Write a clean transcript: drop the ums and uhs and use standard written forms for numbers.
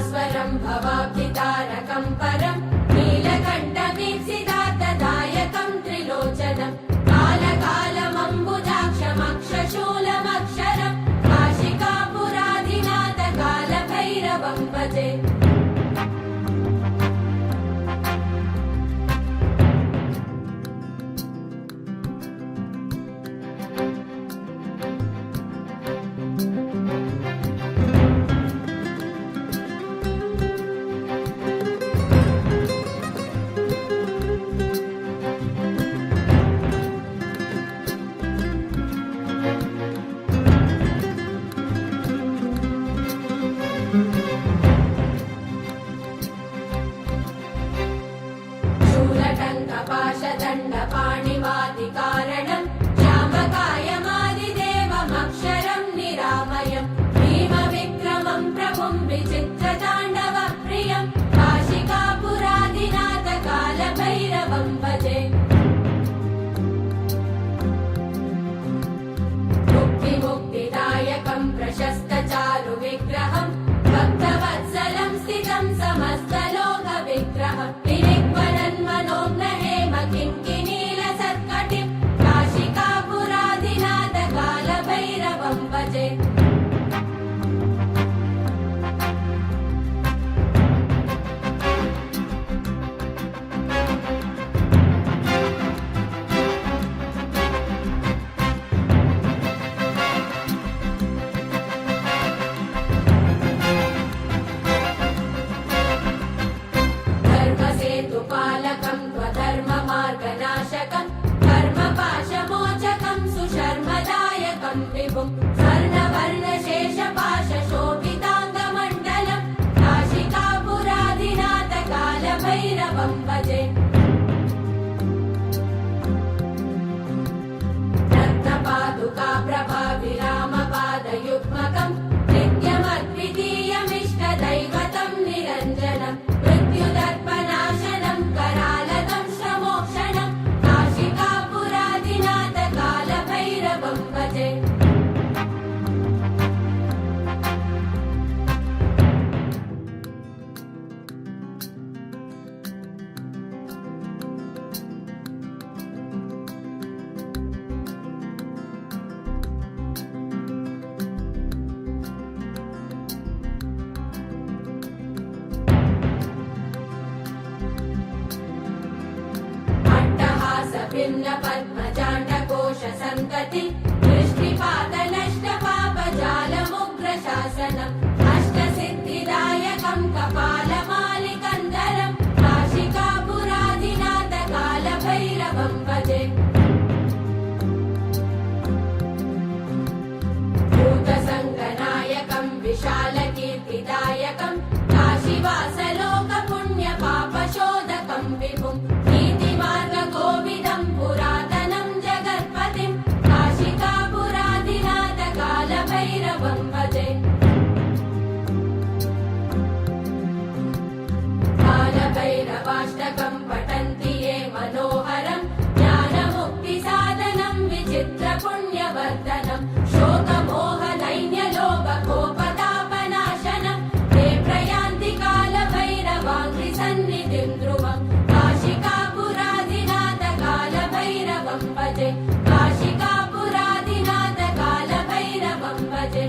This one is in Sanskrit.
भास्वरं भवाब्धितारकं परं नीलकण्ठमीप्सितार्थदायकं त्रिलोचनं कालकालमम्बुजाक्षमक्षशूलमक्षरं काशिकापुराधिनाथकालभैरवं भजे। पाशदण्डपाणिवादिकारणं श्यामकायमादिदेवमक्षरं निरामयं भीमविक्रमं प्रभुं विचित्रताण्डवप्रियं काशिकापुराधिनाथकालभैरवं भजे। मुक्तिमुक्तिदायकं प्रशस्तचारुविग्रहं भक्तवत्सलं स्थितं समस्तलोकविग्रहं किङ्किनीलसत्कटिं काशिकापुराधिनाथकालभैरवं भजे। धर्मसेतुपालकं त्वधर्ममार्गनाशकं कर्मपाशमोचकं सुशर्मदायकं विभुं स्वर्णवर्णशेषपाशशोभिताङ्गमण्डलं काशिकापुराधिनाथकालभैरवं भजे। रत्नपादुकाप्रभाविरामपादयुग्मकं नित्यमद्वितीयमिष्टदैवतं निरञ्जनं मृत्युदर्पनाशनं करालदं श्रमोक्षणं काशिकापुराधिनाथकालभैरवं भजे। भिन्नपद्मजाण्डकोशसन्तति दृष्टिपातनष्टपापजालमुग्रशासनम् अष्टसिद्धिदायकं कपालमालिकन्दरं काशिकापुराधिनाथकालभैरवं भजे। भूतसङ्गनायकं विशालकीर्तिदायकं काशीवासलोकपुण्यपापशोधकं विभुं नीतिमार्गकोविदं पुरातनं जगत्पतिं काशिकापुराधिनाथकालभैरवं भजे। कालभैरवाष्टकं पठन्ति ये मनोहरं ज्ञानमुक्तिसाधनं विचित्रपुण्यवर्धनं शोकमोहदैन्यलोभकोपतापनाशनं ते प्रयान्ति कालभैरवाङ्घ्रिसन्निधिं ध्रुवं काशिकापुराधिनाथकालभैरवं भजे। काशिकापुराधिनाथकालभैरवं भजे।